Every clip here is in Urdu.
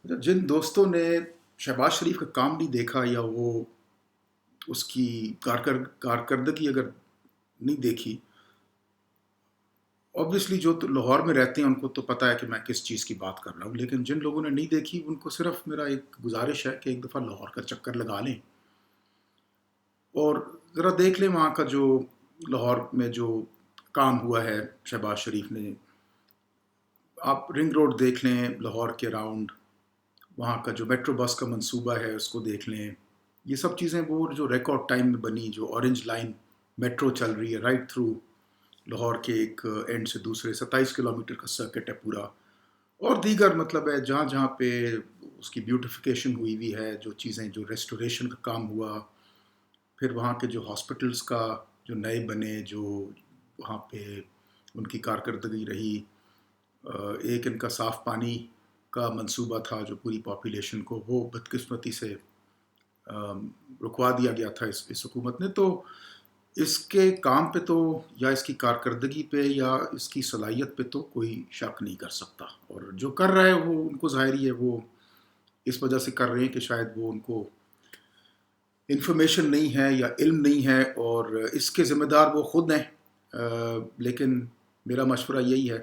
جن دوستوں نے شہباز شریف کا کام نہیں دیکھا یا وہ اس کی کارکردگی اگر نہیں دیکھی، اوبویسلی جو تو لاہور میں رہتے ہیں ان کو تو پتہ ہے کہ میں کس چیز کی بات کر رہا ہوں، لیکن جن لوگوں نے نہیں دیکھی ان کو صرف میرا ایک گزارش ہے کہ ایک دفعہ لاہور کا چکر لگا لیں اور ذرا دیکھ لیں وہاں کا جو لاہور میں جو کام ہوا ہے شہباز شریف نے۔ آپ رنگ روڈ دیکھ لیں لاہور کے راؤنڈ، وہاں کا جو میٹرو بس کا منصوبہ ہے اس کو دیکھ لیں۔ یہ سب چیزیں وہ جو ریکارڈ ٹائم میں بنی، جو اورنج لائن میٹرو چل رہی ہے رائٹ تھرو لاہور کے ایک اینڈ سے دوسرے، 27 کلومیٹر کا سرکٹ ہے پورا، اور دیگر مطلب ہے جہاں جہاں پہ اس کی بیوٹیفیکیشن ہوئی ہوئی ہے، جو چیزیں جو ریسٹوریشن کا کام ہوا، پھر وہاں کے جو ہاسپٹلس کا جو نئے بنے، جو وہاں پہ ان کی کارکردگی رہی۔ ایک ان کا صاف پانی کا منصوبہ تھا جو پوری پاپولیشن کو، وہ بدقسمتی سے رکوا دیا گیا تھا اس حکومت نے۔ تو اس کے کام پہ تو یا اس کی کارکردگی پہ یا اس کی صلاحیت پہ تو کوئی شک نہیں کر سکتا، اور جو کر رہا ہے وہ ان کو ظاہری ہے وہ اس وجہ سے کر رہے ہیں کہ شاید وہ ان کو انفارمیشن نہیں ہے یا علم نہیں ہے، اور اس کے ذمہ دار وہ خود ہیں۔ لیکن میرا مشورہ یہی ہے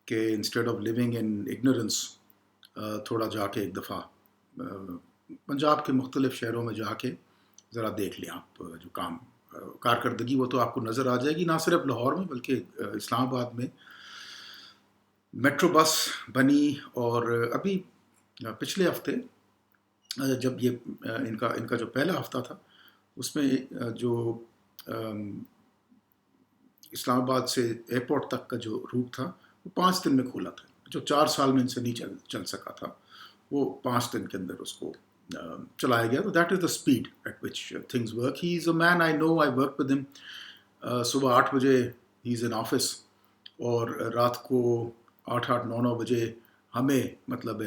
کہ instead of living in ignorance, تھوڑا جا کے ایک دفعہ پنجاب کے مختلف شہروں میں جا کے ذرا دیکھ لیں آپ جو کام کارکردگی، وہ تو آپ کو نظر آ جائے گی، نہ صرف لاہور میں بلکہ اسلام آباد میں میٹرو بس بنی۔ اور ابھی پچھلے ہفتے جب یہ ان کا جو پہلا ہفتہ تھا اس میں جو اسلام آباد سے ایئرپورٹ تک کا جو روٹ تھا وہ 5 دن میں کھولا تھا، جو 4 سال میں ان سے نہیں چل سکا تھا، وہ 5 دن کے اندر اس کو چلایا گیا۔ تو that is the speed at which things work. He is a man I know, I work with him. صبح 8 بجے ہی از ان آفس، اور رات کو 8 8 9 9 بجے ہمیں مطلب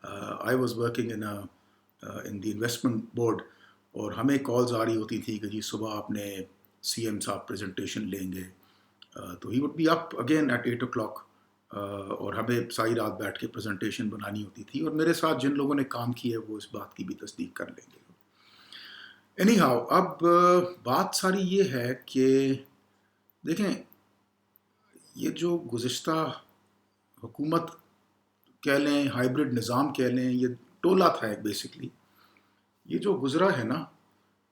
I was working in the investment board, اور ہمیں کالز آ رہی ہوتی تھی کہ جی صبح آپ نے سی ایم صاحب پریزنٹیشن لیں گے، تو he would be up again at 8 o'clock، اور ہمیں ساری رات بیٹھ کے پریزنٹیشن بنانی ہوتی تھی، اور میرے ساتھ جن لوگوں نے کام کیا ہے وہ اس بات کی بھی تصدیق کر لیں گے۔ اینی ہاؤ، اب بات ساری یہ ہے کہ دیکھیں، یہ جو گزشتہ حکومت کہہ لیں، ہائیبرڈ نظام کہہ لیں، یہ ٹولہ تھا ایک بیسکلی، یہ جو گزرا ہے نا،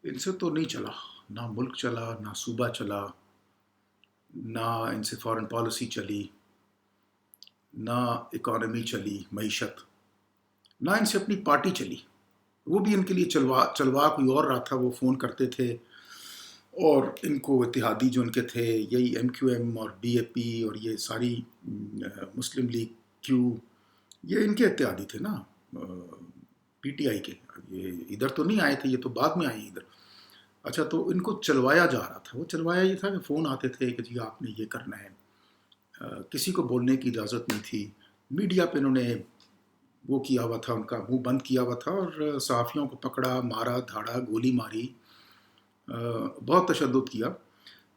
ان سے تو نہیں چلا، نہ ملک چلا، نہ صوبہ چلا، نہ ان سے فارن پالیسی چلی، نہ اکانومی چلی، معیشت، نہ ان سے اپنی پارٹی چلی۔ وہ بھی ان کے لیے چلوا کوئی اور رہا تھا، وہ فون کرتے تھے، اور ان کو اتحادی جو ان کے تھے یہی ایم کیو ایم اور بی اے پی اور یہ ساری مسلم لیگ کیو، یہ ان کے اتحادی تھے نا، پی ٹی آئی کے، یہ ادھر تو نہیں آئے تھے، یہ تو بعد میں آئے ادھر۔ اچھا، تو ان کو چلوایا جا رہا تھا، وہ چلوایا یہ تھا کہ فون آتے تھے کہ جی آپ نے یہ کرنا ہے، کسی کو بولنے کی اجازت نہیں تھی۔ میڈیا پہ انہوں نے وہ کیا ہوا تھا، ان کا منہ بند کیا ہوا تھا، اور صحافیوں کو پکڑا، مارا دھاڑا، گولی ماری، بہت تشدد کیا۔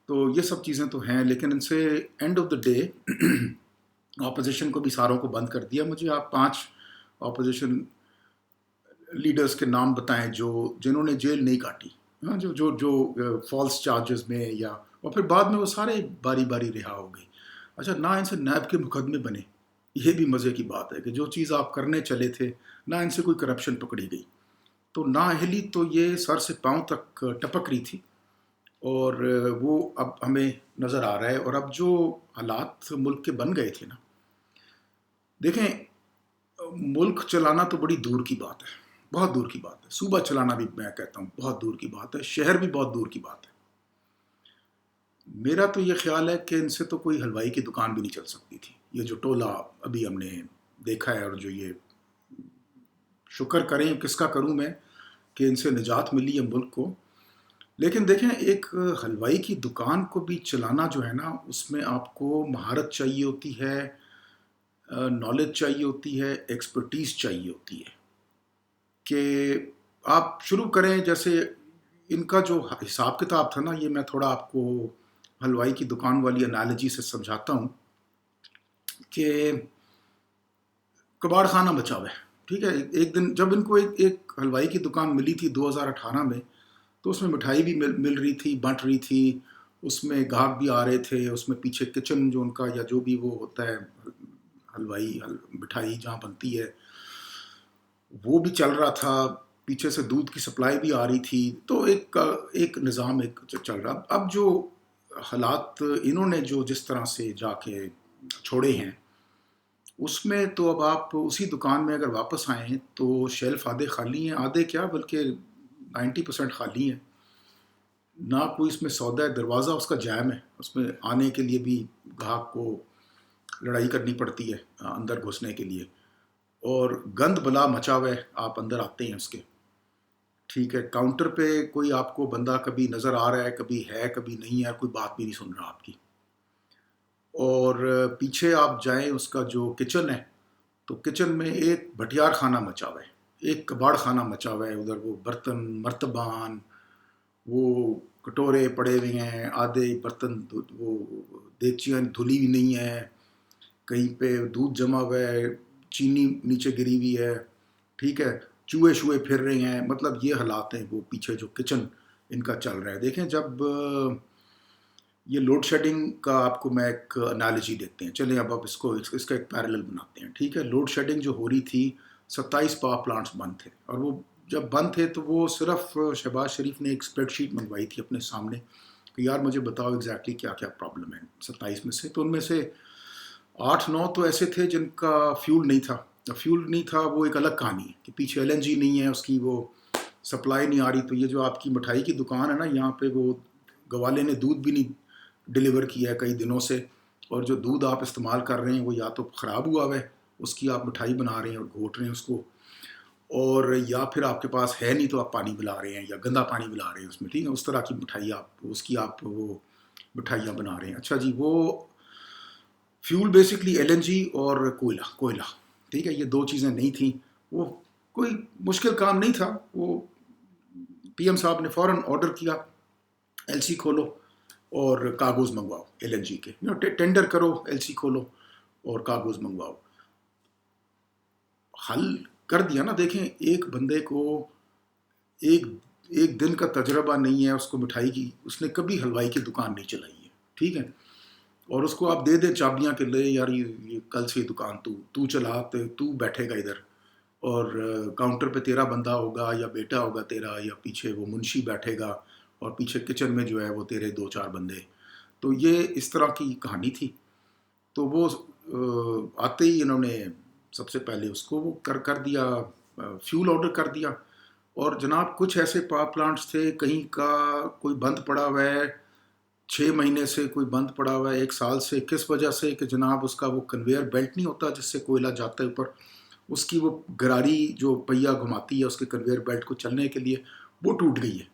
تو یہ سب چیزیں تو ہیں، لیکن ان سے and of the day opposition کو بھی ساروں کو بند کر دیا۔ مجھے آپ 5 اپوزیشن لیڈرز کے نام بتائیں جنہوں نے جیل نہیں کاٹی، جو جو جو فالس چارجز میں، یا اور پھر بعد میں وہ سارے باری باری رہا ہو گئے۔ اچھا، نہ ان سے نیب کے مقدمے بنے، یہ بھی مزے کی بات ہے کہ جو چیز آپ کرنے چلے تھے، نہ ان سے کوئی کرپشن پکڑی گئی، تو نااہلی تو یہ سر سے پاؤں تک ٹپک رہی تھی، اور وہ اب ہمیں نظر آ رہا ہے۔ اور اب جو حالات ملک کے بن گئے تھے نا، دیکھیں، ملک چلانا تو بڑی دور کی بات ہے، بہت دور کی بات ہے، صوبہ چلانا بھی میں کہتا ہوں بہت دور کی بات ہے، شہر بھی بہت دور کی بات ہے۔ میرا تو یہ خیال ہے کہ ان سے تو کوئی حلوائی کی دکان بھی نہیں چل سکتی تھی، یہ جو ٹولہ ابھی ہم نے دیکھا ہے، اور جو یہ شکر کریں کس کا کروں میں کہ ان سے نجات ملی ہے ملک کو۔ لیکن دیکھیں، ایک حلوائی کی دکان کو بھی چلانا جو ہے نا، اس میں آپ کو مہارت چاہیے ہوتی ہے، نالج چاہیے ہوتی ہے، ایکسپرٹیز چاہیے ہوتی ہے کہ آپ شروع کریں۔ جیسے ان کا جو حساب کتاب تھا نا، یہ میں تھوڑا آپ کو حلوائی کی دکان والی انالوجی سے سمجھاتا ہوں کہ کباڑ خانہ بچا ہوا ہے، ٹھیک ہے. ایک دن جب ان کو ایک حلوائی کی دکان ملی تھی 2018 میں، تو اس میں مٹھائی بھی مل رہی تھی، بانٹ رہی تھی، اس میں گاہک بھی آ رہے تھے، اس میں پیچھے کچن جو ان کا یا جو بھی وہ ہوتا ہے حلوائی مٹھائی جہاں بنتی ہے وہ بھی چل رہا تھا، پیچھے سے دودھ کی سپلائی بھی آ رہی تھی. تو ایک نظام ایک چل رہا. اب جو حالات انہوں نے جو جس طرح سے جا کے چھوڑے ہیں اس میں تو اب آپ اسی دکان میں اگر واپس آئیں تو شیلف آدھے خالی ہیں، آدھے کیا بلکہ 90% خالی ہیں. نہ کوئی اس میں سودا ہے، دروازہ اس کا جیم ہے، اس میں آنے کے لیے بھی گاہک کو لڑائی کرنی پڑتی ہے اندر گھسنے کے لیے، اور گند بلا مچا ہوا ہے آپ اندر آتے ہیں اس کے. ٹھیک ہے، کاؤنٹر پہ کوئی آپ کو بندہ کبھی نظر آ رہا ہے، کبھی ہے کبھی نہیں ہے، کوئی بات بھی نہیں سن رہا آپ کی. اور پیچھے آپ جائیں اس کا جو کچن ہے تو کچن میں ایک بھٹیار خانہ مچا ہوا ہے، ایک کباڑ خانہ مچا ہوا ہے. ادھر وہ برتن مرتبان، وہ کٹورے پڑے ہوئے ہیں، آدھے برتن وہ دیگچیاں دھلی ہوئی نہیں ہیں، کہیں پہ دودھ جمع ہوا ہے، چینی نیچے گری ہوئی ہے. ٹھیک ہے، چوہے شوہے پھر رہے ہیں. مطلب یہ حالات ہیں وہ پیچھے جو کچن ان کا چل رہا ہے. دیکھیں جب یہ لوڈ شیڈنگ کا آپ کو میں ایک انالوجی دیتے ہیں، چلیں اب اس کو اس کا ایک پیرلل بناتے ہیں. ٹھیک ہے، لوڈ شیڈنگ جو ہو رہی تھی 27 پاور پلانٹس بند تھے، اور وہ جب بند تھے تو وہ صرف شہباز شریف نے ایک اسپریڈ شیٹ منگوائی تھی اپنے سامنے کہ یار مجھے بتاؤ ایگزیکٹلی کیا کیا پرابلم ہے 27 میں سے. تو ان میں سے 8-9 تو ایسے تھے جن کا فیول نہیں تھا. فیول نہیں تھا وہ ایک الگ کہانی ہے کہ پیچھے LNG نہیں ہے، اس کی وہ سپلائی نہیں آ رہی. تو یہ جو آپ کی مٹھائی کی دکان ہے نا، یہاں پہ وہ گوالے نے دودھ بھی نہیں ڈیلیور کیا ہے کئی دنوں سے، اور جو دودھ آپ استعمال کر رہے ہیں وہ یا تو خراب ہوا ہوا ہے، اس کی آپ مٹھائی بنا رہے ہیں اور گھوٹ رہے ہیں اس کو، اور یا پھر آپ کے پاس ہے نہیں تو آپ پانی ملا رہے ہیں یا گندا پانی ملا رہے ہیں اس میں. ٹھیک ہے، اس طرح کی مٹھائی آپ اس کی آپ وہ مٹھائیاں بنا رہے ہیں. اچھا جی، وہ فیول بیسکلی LNG اور کوئلہ. ٹھیک ہے، یہ دو چیزیں نہیں تھیں. وہ کوئی مشکل کام نہیں تھا. وہ PM صاحب نے فوراً آرڈر کیا LC کھولو اور کاغذ منگواؤ LNG کے، ٹینڈر کرو، LC کھولو اور کاغذ منگواؤ. حل کر دیا نا. دیکھیں ایک بندے کو ایک ایک دن کا تجربہ نہیں ہے، اس کو مٹھائی کی، اس نے کبھی حلوائی کی دکان نہیں چلائی ہے. ٹھیک ہے، اور اس کو آپ دے دیں چابیاں کہ لے یار یہ کل سے دکان تو چلا، تو بیٹھے گا ادھر، اور کاؤنٹر پہ تیرا بندہ ہوگا یا بیٹا ہوگا تیرا، یا پیچھے وہ منشی بیٹھے گا، اور پیچھے کچن میں جو ہے وہ تیرے 2-4 بندے. تو یہ اس طرح کی کہانی تھی. تو وہ آتے ہی انہوں نے سب سے پہلے اس کو وہ کر دیا، فیول آرڈر کر دیا. اور جناب کچھ ایسے پاور پلانٹس تھے کہیں کا کوئی بند پڑا ہوا ہے 6 مہینے سے، کوئی بند پڑا ہوا ہے 1 سال سے. کس وجہ سے؟ کہ جناب اس کا وہ کنویئر بیلٹ نہیں ہوتا جس سے کوئلہ جاتا ہے اوپر، اس کی وہ گراری جو پہیہ گھماتی ہے اس کے کنویئر بیلٹ کو چلنے کے لیے، وہ ٹوٹ گئی ہے.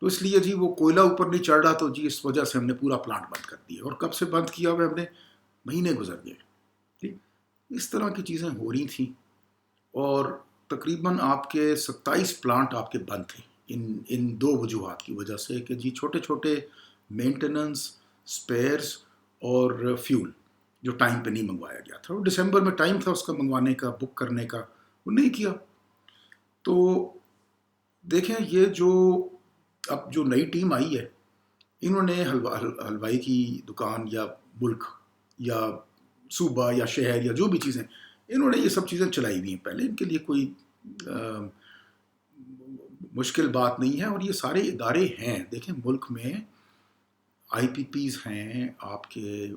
تو اس لیے جی وہ کوئلہ اوپر نہیں چڑھ رہا، تو جی اس وجہ سے ہم نے پورا پلانٹ بند کر دیا. اور کب سے بند کیا ہوا ہم نے؟ مہینے گزر گئے. ٹھیک، اس طرح کی چیزیں ہو رہی تھیں. اور تقریباً آپ کے 27 پلانٹ آپ کے بند تھے ان 2 وجوہات کی وجہ سے کہ جی چھوٹے چھوٹے مینٹیننس، سپیئرز اور فیول جو ٹائم پہ نہیں منگوایا گیا تھا. اور دسمبر میں ٹائم تھا اس کا منگوانے کا، بک کرنے کا، وہ نہیں کیا. تو دیکھیں یہ جو اب جو نئی ٹیم آئی ہے، انہوں نے حلوائی کی دکان یا ملک یا صوبہ یا شہر یا جو بھی چیزیں، انہوں نے یہ سب چیزیں چلائی ہوئی ہیں پہلے. ان کے لیے کوئی مشکل بات نہیں ہے. اور یہ سارے ادارے ہیں، دیکھیں ملک میں IPPs ہیں، آپ کے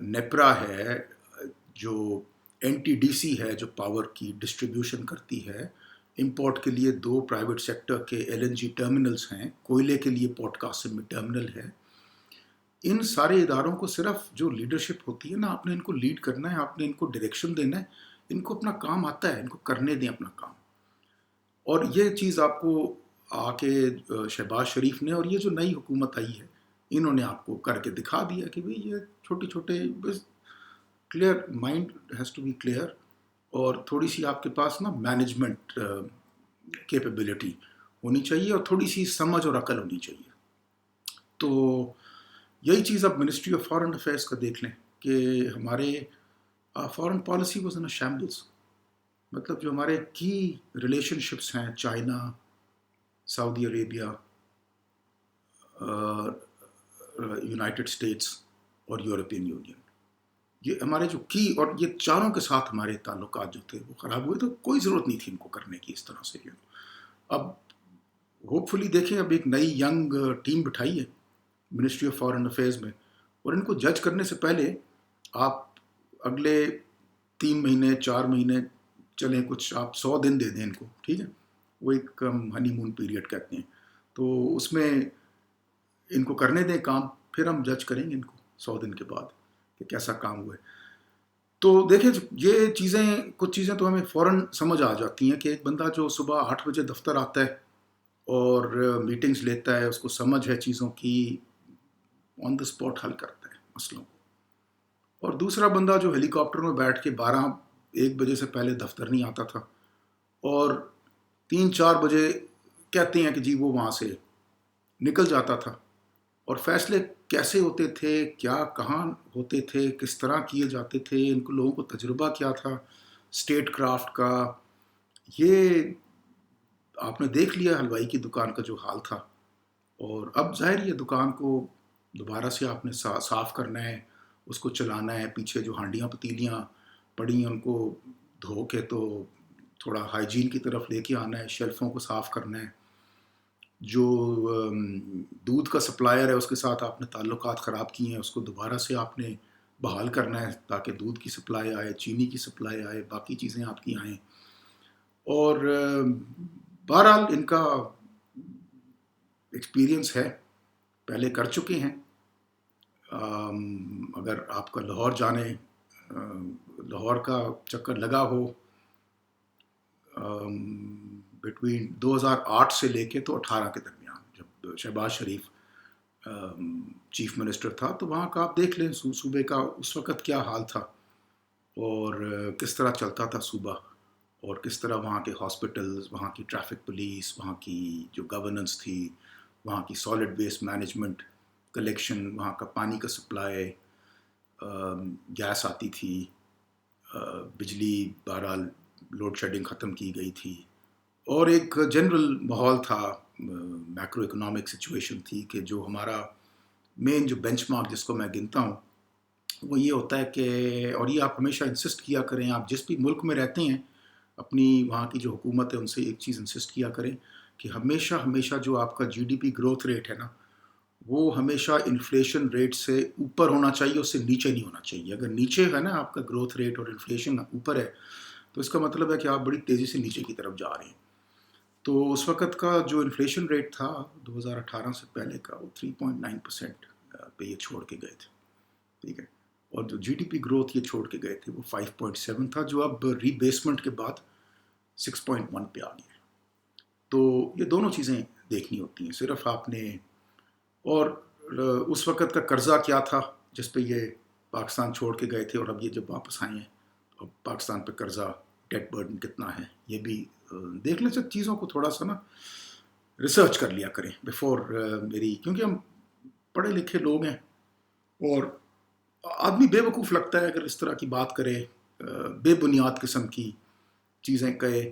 نیپرا ہے جو NTDC ہے جو پاور کی ڈسٹریبیوشن کرتی ہے. امپورٹ کے لیے 2 پرائیویٹ سیکٹر کے LNG ٹرمینلز ہیں، کوئلے کے لیے پورٹ قاسم میں ٹرمینل ہے. ان سارے اداروں کو صرف جو لیڈرشپ ہوتی ہے نا، آپ نے ان کو لیڈ کرنا ہے، آپ نے ان کو ڈائریکشن دینا ہے. ان کو اپنا کام آتا ہے، ان کو کرنے دیں اپنا کام. اور یہ چیز آپ کو آ کے شہباز شریف نے اور یہ جو نئی حکومت آئی ہے انہوں نے آپ کو کر کے دکھا دیا کہ بھئی یہ چھوٹے چھوٹے clear mind has to be clear, اور تھوڑی سی آپ کے پاس نا مینجمنٹ کیپیبلٹی ہونی چاہیے، اور تھوڑی سی سمجھ اور عقل ہونی چاہیے. تو یہی چیز اب منسٹری آف فارن افیئرس کا دیکھ لیں کہ ہمارے فارن پالیسی واز ان شیمبلس. مطلب جو ہمارے کی ریلیشن شپس ہیں، چائنا، سعودی عربیہ، یونائٹڈ اسٹیٹس اور یورپین یونین، یہ ہمارے جو کی، اور یہ چاروں کے ساتھ ہمارے تعلقات جو تھے وہ خراب ہوئے، تو کوئی ضرورت نہیں تھی ان کو کرنے کی اس طرح سے. اب ہوپ فلی دیکھیں، اب ایک نئی ینگ ٹیم بٹھائی ہے منسٹری آف فارن افیئرز میں، اور ان کو جج کرنے سے پہلے آپ اگلے 3 مہینے 4 مہینے چلیں، کچھ آپ 100 دن دے دیں ان کو، ٹھیک ہے، وہ ایک ہنی مون پیریڈ کہتے ہیں، تو اس میں ان کو کرنے دیں کام، پھر ہم جج کریں گے ان کو 100 دن کے بعد کہ کیسا کام ہوا ہے. تو دیکھیں یہ چیزیں، کچھ چیزیں تو ہمیں فوراً سمجھ آ جاتی ہیں کہ ایک بندہ جو صبح 8 بجے دفتر آتا ہے اور میٹنگز لیتا ہے، اس کو سمجھ ہے چیزوں کی، آن دا اسپاٹ حل کرتا ہے مسئلوں کو، اور دوسرا بندہ جو ہیلی کاپٹر میں بیٹھ کے 1 بجے سے پہلے دفتر نہیں آتا تھا، اور 3 4 بجے کہتے ہیں کہ جی وہ وہاں سے نکل جاتا تھا، اور فیصلے کیسے ہوتے تھے، کیا کہاں ہوتے تھے، کس طرح کیے جاتے تھے، ان کو لوگوں کو تجربہ کیا تھا اسٹیٹ کرافٹ کا، یہ آپ نے دیکھ لیا حلوائی کی دکان کا جو حال تھا. اور اب ظاہر یہ دکان کو دوبارہ سے آپ نے صاف کرنا ہے، اس کو چلانا ہے، پیچھے جو ہانڈیاں پتیلیاں پڑی ہیں ان کو دھو کے تو تھوڑا ہائیجین کی طرف لے کے آنا ہے، شیلفوں کو صاف کرنا ہے، جو دودھ کا سپلائر ہے اس کے ساتھ آپ نے تعلقات خراب کیے ہیں، اس کو دوبارہ سے آپ نے بحال کرنا ہے تاکہ دودھ کی سپلائی آئے، چینی کی سپلائی آئے، باقی چیزیں آپ کی آئیں. اور بہرحال ان کا ایکسپیرینس ہے، پہلے کر چکے ہیں. اگر آپ کا لاہور جانے، لاہور کا چکر لگا ہو بٹوین 2008 سے لے کے تو 18 کے درمیان، جب شہباز شریف چیف منسٹر تھا، تو وہاں کا آپ دیکھ لیں صوبے کا اس وقت کیا حال تھا، اور کس طرح چلتا تھا صوبہ، اور کس طرح وہاں کے ہاسپٹلز، وہاں کی ٹریفک پولیس، وہاں کی جو گورننس تھی، وہاں کی سالڈ ویسٹ مینجمنٹ، کلیکشن، وہاں کا پانی کا سپلائی، گیس آتی تھی، بجلی بہرحال لوڈ شیڈنگ ختم کی گئی تھی، اور ایک جنرل ماحول تھا، میکرو اکنامک سچویشن تھی کہ جو ہمارا مین جو بینچ مارک جس کو میں گنتا ہوں وہ یہ ہوتا ہے کہ، اور یہ آپ ہمیشہ انسسٹ کیا کریں، آپ جس بھی ملک میں رہتے ہیں اپنی وہاں کی جو حکومت ہے ان سے ایک چیز انسسٹ کیا کریں کہ ہمیشہ جو آپ کا G D P growth rate ہے نا، وہ ہمیشہ انفلیشن ریٹ سے اوپر ہونا چاہیے، اس سے نیچے نہیں ہونا چاہیے. اگر نیچے ہے نا آپ کا گروتھ ریٹ اور انفلیشن اوپر ہے تو اس کا مطلب ہے کہ آپ بڑی تیزی سے نیچے کی طرف جا رہے ہیں. تو اس وقت کا جو انفلیشن ریٹ تھا 2018 سے پہلے کا، وہ 3.9% پہ یہ چھوڑ کے گئے تھے، ٹھیک ہے، اور جو جی ڈی پی گروتھ یہ چھوڑ کے گئے تھے وہ 5.7 تھا، جو اب ری بیسمنٹ کے بعد 6.1 پہ آ گیا. تو یہ دونوں چیزیں دیکھنی ہوتی ہیں صرف آپ نے. اور اس وقت کا قرضہ کیا تھا جس پہ یہ پاکستان چھوڑ کے گئے تھے، اور اب یہ جب واپس آئے ہیں اب پاکستان پہ قرضہ ڈیٹ برڈن کتنا ہے، یہ بھی دیکھ لیں. سب چیزوں کو تھوڑا سا نا ریسرچ کر لیا کریں بیفور میری، کیونکہ ہم پڑھے لکھے لوگ ہیں اور آدمی بے وقوف لگتا ہے اگر اس طرح کی بات کرے، بے بنیاد قسم کی چیزیں کہے.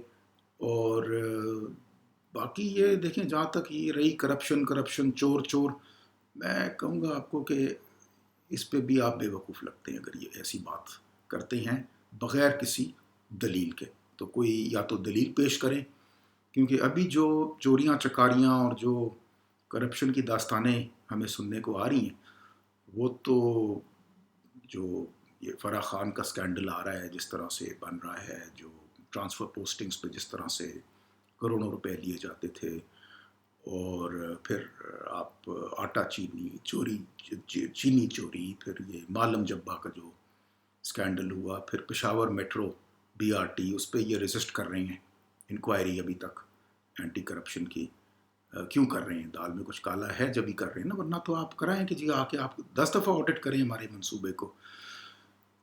اور باقی یہ دیکھیں جہاں تک یہ رہی کرپشن چور، میں کہوں گا آپ کو کہ اس پہ بھی آپ بے وقوف لگتے ہیں اگر یہ ایسی بات کرتے ہیں بغیر کسی دلیل کے. تو کوئی یا تو دلیل پیش کریں، کیونکہ ابھی جو چوریاں چکاریاں اور جو کرپشن کی داستانیں ہمیں سننے کو آ رہی ہیں، وہ تو جو یہ فرح خان کا سکینڈل آ رہا ہے، جس طرح سے بن رہا ہے، جو ٹرانسفر پوسٹنگز پہ جس طرح سے کروڑوں روپے لیے جاتے تھے، اور پھر آپ آٹا چینی چوری، پھر یہ معلم جبہ کا جو سکینڈل ہوا، پھر پشاور میٹرو BRT، اس پہ یہ ریزسٹ کر رہے ہیں انکوائری ابھی تک اینٹی کرپشن کی. کیوں کر رہے ہیں؟ دال میں کچھ کالا ہے جب ہی کر رہے ہیں نا، ورنہ تو آپ کرائیں کہ جی آ کے آپ 10 دفعہ آڈٹ کریں ہمارے منصوبے کو.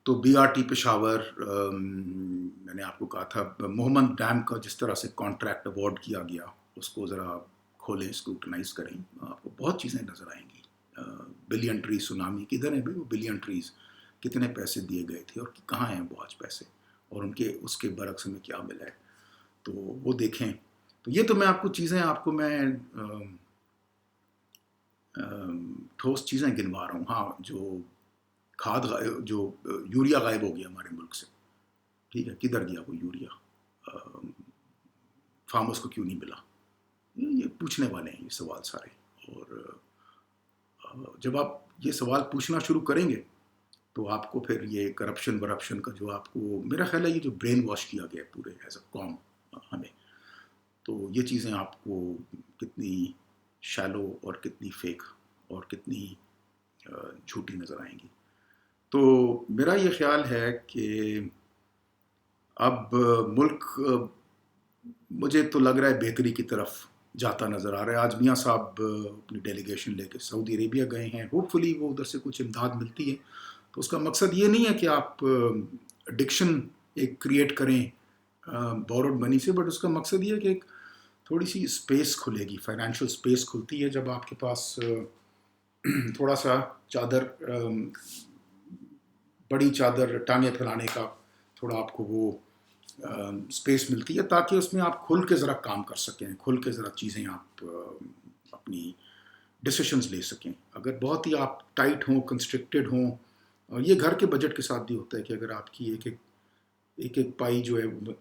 تو BRT پشاور، میں نے آپ کو کہا تھا محمد ڈیم کا جس طرح سے کانٹریکٹ اوارڈ کیا گیا، اس کو ذرا کھولیں، اسکروٹنائز کریں، آپ کو بہت چیزیں نظر آئیں گی. بلین ٹریز سونامی کدھر ہیں بھائی؟ وہ بلین ٹریز کتنے پیسے دیے گئے تھے اور کہاں ہیں وہ آج پیسے؟ اور ان کے اس کے برعکس ہمیں کیا ملا ہے، تو وہ دیکھیں. تو یہ تو میں آپ کو چیزیں آپ کو میں ٹھوس چیزیں گنوا رہا ہوں. ہاں جو کھاد جو یوریا غائب ہو گیا ہمارے ملک سے، ٹھیک ہے، کدھر گیا وہ یوریا، فارمرس کو کیوں نہیں ملا؟ یہ پوچھنے والے ہیں یہ سوال سارے. اور جب آپ یہ سوال پوچھنا شروع کریں گے تو آپ کو پھر یہ کرپشن کا جو آپ کو میرا خیال ہے یہ جو برین واش کیا گیا پورے ایز اے قوم ہمیں، تو یہ چیزیں آپ کو کتنی شیلو اور کتنی فیک اور کتنی جھوٹی نظر آئیں گی. تو میرا یہ خیال ہے کہ اب ملک مجھے تو لگ رہا ہے بہتری کی طرف جاتا نظر آ رہا ہے. آج میاں صاحب اپنی ڈیلیگیشن لے کے سعودی عربیہ گئے ہیں. ہوپ فلی وہ ادھر سے کچھ امداد ملتی ہے. تو اس کا مقصد یہ نہیں ہے کہ آپ ایڈکشن ایک کریٹ کریں بورڈ منی سے، بٹ اس کا مقصد یہ ہے کہ ایک تھوڑی سی اسپیس کھلے گی، فائنینشیل اسپیس کھلتی ہے جب آپ کے پاس تھوڑا سا چادر، بڑی چادر ٹانگیں پھیلانے کا تھوڑا آپ کو وہ اسپیس ملتی ہے، تاکہ اس میں آپ کھل کے ذرا کام کر سکیں، کھل کے ذرا چیزیں آپ اپنی ڈسیشنز لے سکیں. اگر بہت ہی آپ ٹائٹ ہوں، کنسٹرکٹیڈ ہوں، اور یہ گھر کے بجٹ کے ساتھ بھی ہوتا ہے کہ اگر آپ کی ایک پائی جو ہے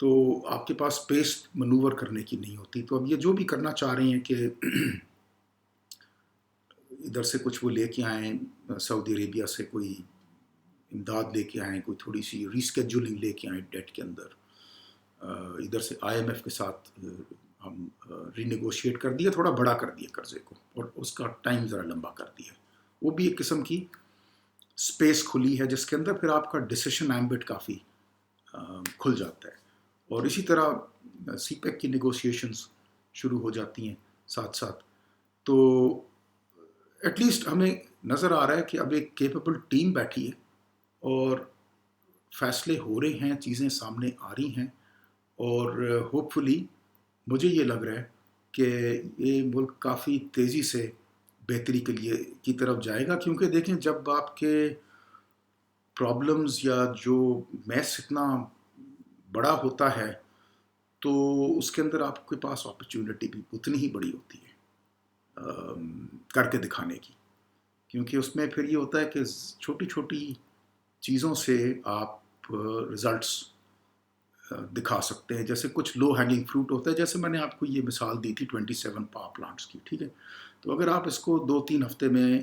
تو آپ کے پاس اسپیس منوور کرنے کی نہیں ہوتی. تو اب یہ جو بھی کرنا چاہ رہے ہیں کہ ادھر سے کچھ وہ لے کے آئیں، سعودی عربیہ سے کوئی امداد لے کے آئیں، کوئی تھوڑی سی ریسکیجولنگ لے کے آئیں ڈیٹ کے اندر، ادھر سے IMF کے ساتھ ہم رینیگوشیٹ کر دیا، تھوڑا بڑا کر دیا قرضے کو، اور اس کا ٹائم ذرا لمبا کر دیا. وہ بھی ایک قسم کی اسپیس کھلی ہے جس کے اندر پھر آپ کا ڈسیشن ایمبٹ کافی کھل جاتا ہے. اور اسی طرح سی پیک کی نیگوشیشنز شروع ہو جاتی ہیں ساتھ ساتھ. تو ایٹ لیسٹ ہمیں نظر آ رہا ہے کہ اب ایک کیپیبل ٹیم بیٹھی ہے اور فیصلے ہو رہے ہیں، چیزیں سامنے آ رہی ہیں، اور ہوپ فلی مجھے یہ لگ رہا ہے کہ یہ ملک کافی تیزی سے بہتری کے لیے کی طرف جائے گا. کیونکہ دیکھیں جب آپ کے پرابلمز یا جو میس اتنا بڑا ہوتا ہے تو اس کے اندر آپ کے پاس اپرچونٹی بھی اتنی ہی بڑی ہوتی ہے کر کے دکھانے کی. کیونکہ اس میں پھر یہ ہوتا ہے کہ چھوٹی چھوٹی چیزوں سے آپ رزلٹس دکھا سکتے ہیں. جیسے کچھ لو ہینگنگ فروٹ ہوتا ہے، جیسے میں نے آپ کو یہ مثال دی تھی 27 پاور پلانٹس کی، ٹھیک ہے. تو اگر آپ اس کو 2-3 ہفتے میں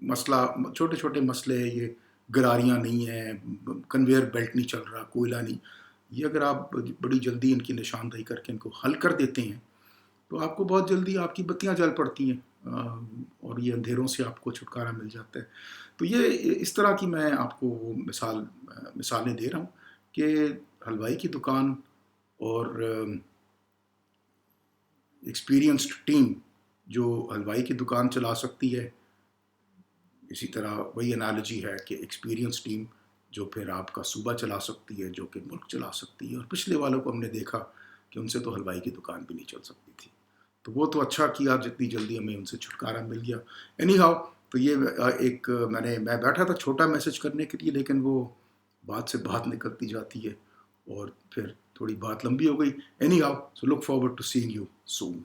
مسئلہ، چھوٹے چھوٹے مسئلے، یہ گراریاں نہیں ہیں، کنویئر بیلٹ نہیں چل رہا، کوئلہ نہیں، یہ اگر آپ بڑی جلدی ان کی نشاندہی کر کے ان کو حل کر دیتے ہیں تو آپ کو بہت جلدی آپ کی بتیاں جل پڑتی ہیں اور یہ اندھیروں سے آپ کو چھٹکارا مل جاتا ہے. تو یہ اس طرح کی میں آپ کو مثالیں دے رہا ہوں کہ حلوائی کی دکان اور ایکسپیرینسڈ ٹیم جو حلوائی کی دکان چلا سکتی ہے، اسی طرح وہی انالوجی ہے کہ ایکسپیرینس ٹیم جو پھر آپ کا صوبہ چلا سکتی ہے، جو کہ ملک چلا سکتی ہے. اور پچھلے والوں کو ہم نے دیکھا کہ ان سے تو حلوائی کی دکان بھی نہیں چل سکتی تھی. تو وہ تو اچھا کیا جتنی جلدی ہمیں ان سے چھٹکارا مل گیا. اینی ہاؤ، تو یہ ایک میں بیٹھا تھا چھوٹا میسج کرنے کے لیے، لیکن وہ بات سے بات نکلتی جاتی ہے اور پھر تھوڑی بات لمبی ہو گئی. Anyhow, so look forward to seeing you soan.